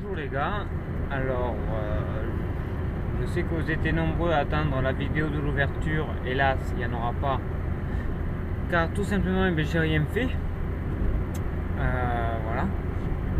Bonjour les gars, alors je sais que vous étiez nombreux à attendre la vidéo de l'ouverture, hélas il n'y en aura pas, car tout simplement j'ai rien fait, voilà.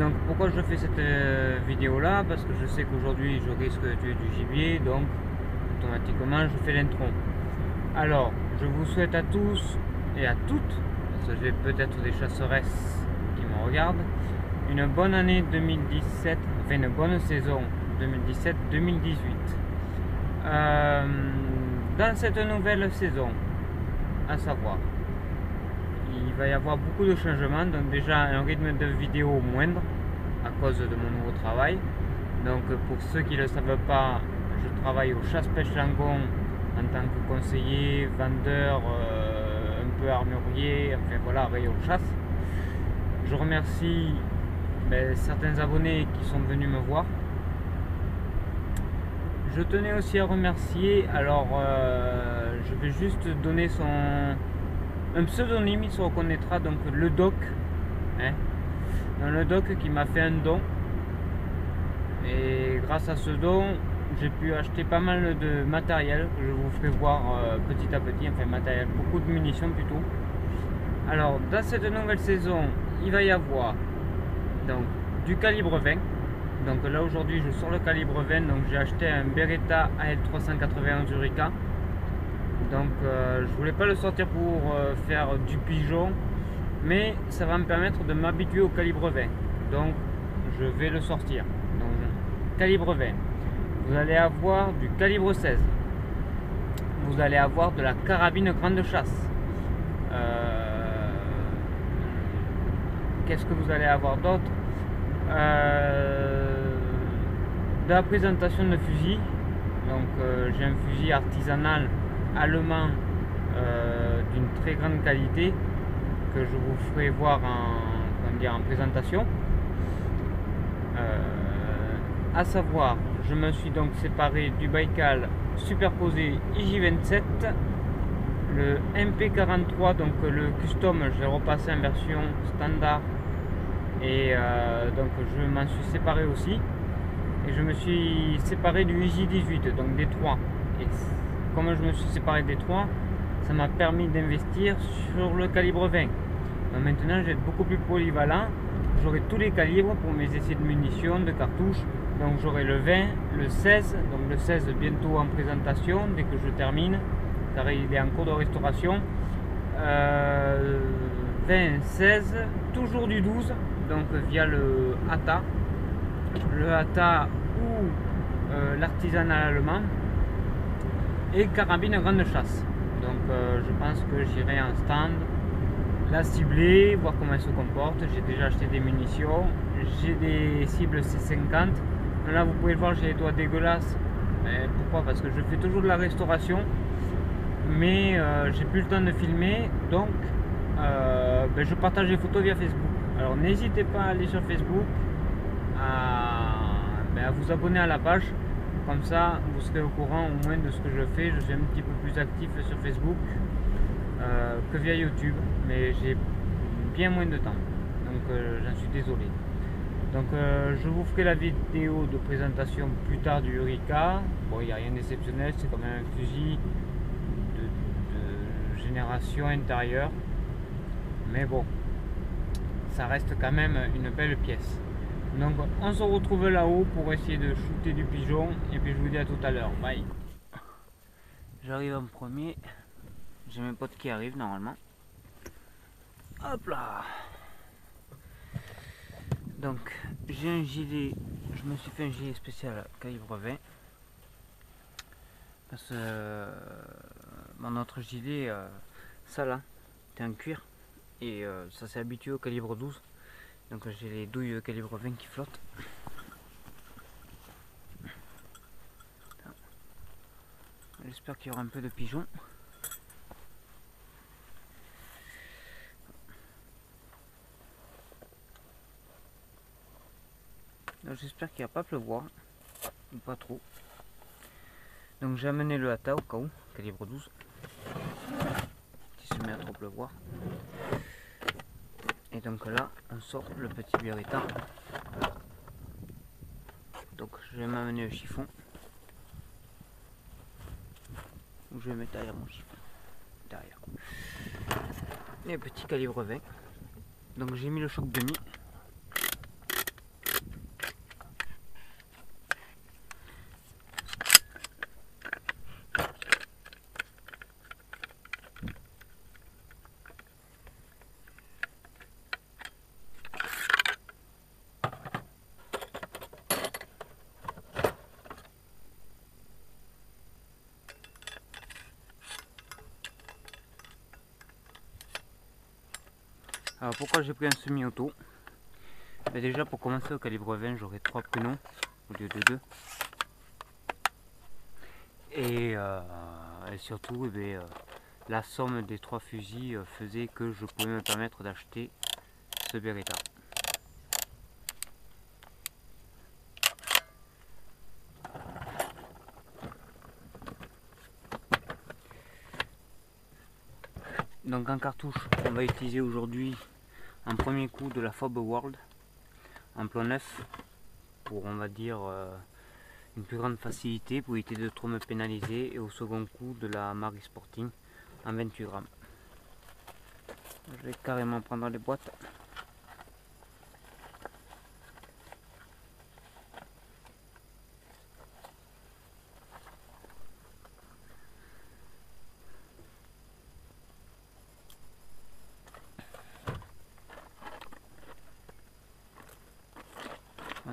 Donc pourquoi je fais cette vidéo là? Parce que je sais qu'aujourd'hui je risque de tuer du gibier, donc automatiquement je fais l'intro. Alors je vous souhaite à tous et à toutes, parce que j'ai peut-être des chasseresses qui me regardent, une bonne année 2017, enfin une bonne saison 2017-2018. Dans cette nouvelle saison, à savoir, il va y avoir beaucoup de changements, donc déjà un rythme de vidéo moindre à cause de mon nouveau travail. Donc pour ceux qui ne le savent pas, je travaille au Chasse-Pêche Langon en tant que conseiller, vendeur, un peu armurier, enfin voilà, rayon chasse. Je remercie certains abonnés qui sont venus me voir. Je tenais aussi à remercier, alors je vais juste donner un pseudonyme, il se reconnaîtra, donc le doc, hein, le doc qui m'a fait un don, et grâce à ce don j'ai pu acheter pas mal de matériel que je vous ferai voir petit à petit, enfin matériel, beaucoup de munitions plutôt. Alors dans cette nouvelle saison il va y avoir donc du calibre 20. Donc là aujourd'hui je sors le calibre 20, donc j'ai acheté un Beretta AL381 Eureka. Donc je voulais pas le sortir pour faire du pigeon, mais ça va me permettre de m'habituer au calibre 20. Donc je vais le sortir. Donc calibre 20. Vous allez avoir du calibre 16. Vous allez avoir de la carabine grande chasse. Qu'est-ce que vous allez avoir d'autre? De la présentation de fusil. Donc j'ai un fusil artisanal allemand d'une très grande qualité que je vous ferai voir en présentation. À savoir, je me suis donc séparé du Baïkal superposé IJ27, le MP43, donc le custom, je l'ai repassé en version standard. Et donc je m'en suis séparé aussi, et je me suis séparé du IJ18, donc des 3. Et comme je me suis séparé des 3, ça m'a permis d'investir sur le calibre 20. Donc maintenant je vais être beaucoup plus polyvalent, j'aurai tous les calibres pour mes essais de munitions, de cartouches. Donc j'aurai le 20, le 16, donc le 16 bientôt en présentation dès que je termine, car il est en cours de restauration. 20, 16, toujours du 12, donc via le ATA ou l'artisanal allemand, et carabine grande chasse. Donc je pense que j'irai en stand, la cibler, voir comment elle se comporte. J'ai déjà acheté des munitions, j'ai des cibles C50. Là vous pouvez le voir, j'ai les doigts dégueulasses. Pourquoi? Parce que je fais toujours de la restauration, mais j'ai plus le temps de filmer, donc je partage les photos via Facebook. Alors n'hésitez pas à aller sur Facebook, à vous abonner à la page, comme ça vous serez au courant au moins de ce que je fais. Je suis un petit peu plus actif sur Facebook que via YouTube, mais j'ai bien moins de temps, donc j'en suis désolé. Donc je vous ferai la vidéo de présentation plus tard du Eureka. Bon, il n'y a rien d'exceptionnel, c'est quand même un fusil de génération intérieure, mais bon, ça reste quand même une belle pièce. Donc on se retrouve là-haut pour essayer de shooter du pigeon, et puis je vous dis à tout à l'heure. Bye. J'arrive en premier, j'ai mes potes qui arrivent normalement. Hop là. Donc j'ai un gilet, je me suis fait un gilet spécial calibre 20, parce que mon autre gilet, ça là, c'est en cuir, et ça s'est habitué au calibre 12, donc j'ai les douilles calibre 20 qui flottent. J'espère qu'il y aura un peu de pigeons. J'espère qu'il ne va pas pleuvoir, ou pas trop. Donc j'ai amené le ATA au cas où, calibre 12, si se met à trop pleuvoir. Et donc là, on sort le petit Beretta Donc je vais m'amener le chiffon. Ou je vais mettre derrière mon chiffon. Derrière. Et petit calibre 20. Donc j'ai mis le choc demi. Alors pourquoi j'ai pris un semi-auto? Déjà pour commencer au calibre 20 j'aurai 3 pruneaux au lieu de 2. Et surtout la somme des 3 fusils faisait que je pouvais me permettre d'acheter ce Beretta. Donc en cartouche on va utiliser aujourd'hui un premier coup de la Fob World en plan neuf pour on va dire une plus grande facilité pour éviter de trop me pénaliser, et au second coup de la Marie Sporting en 28 grammes. Je vais carrément prendre les boîtes.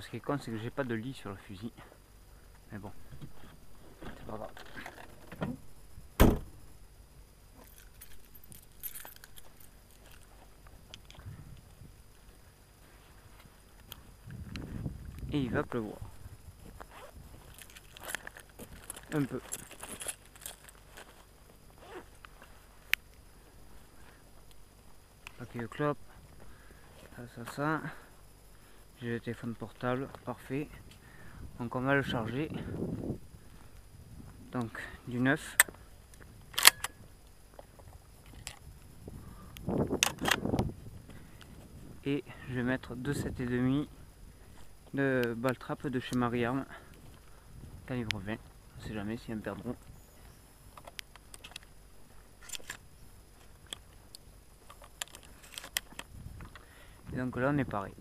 Ce qui est con, c'est que j'ai pas de lit sur le fusil. Mais bon, c'est pas grave. Et il va pleuvoir. Un peu. Paquet de clopes. Ça. J'ai le téléphone portable, parfait. Donc on va le charger. Donc du 9. Et je vais mettre 2 7,5 de balle trappe de chez Marie-Arme, calibre 20. On sait jamais si elles me perdront. Et donc là on est pareil.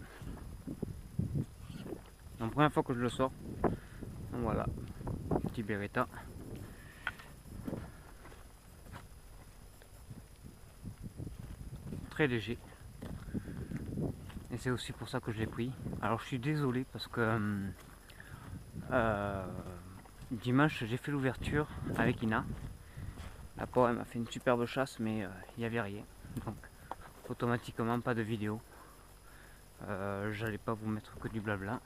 Donc première fois que je le sors. Donc voilà, petit Beretta. Très léger. Et c'est aussi pour ça que je l'ai pris. Alors je suis désolé parce que dimanche j'ai fait l'ouverture avec Ina. La pauvre elle m'a fait une superbe chasse, mais il n'y avait rien. Donc automatiquement pas de vidéo. J'allais pas vous mettre que du blabla.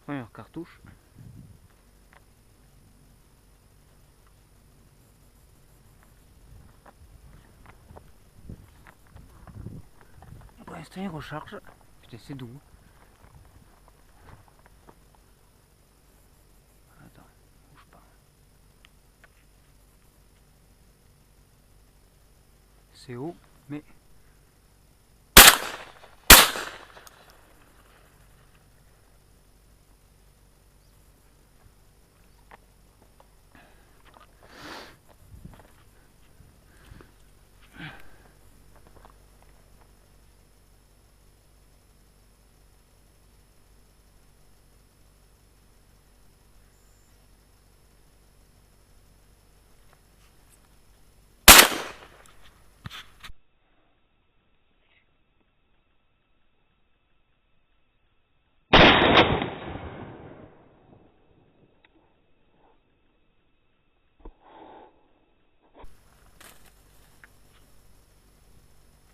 Première cartouche. Pour l'instant il recharge. Putain c'est doux. Attends, bouge pas. C'est haut, mais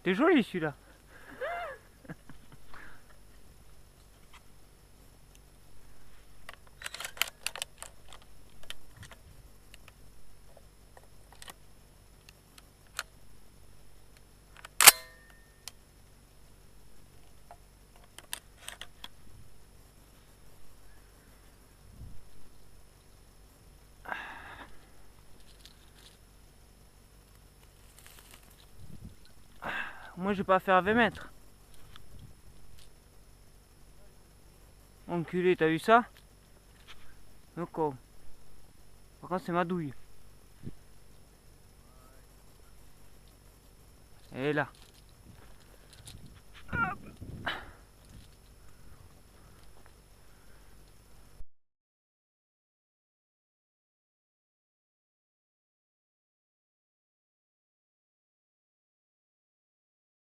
c'est joli celui-là. Moi j'ai pas fait à 20 mètres. Enculé, t'as vu ça? D'accord. Par contre c'est ma douille. Elle est là.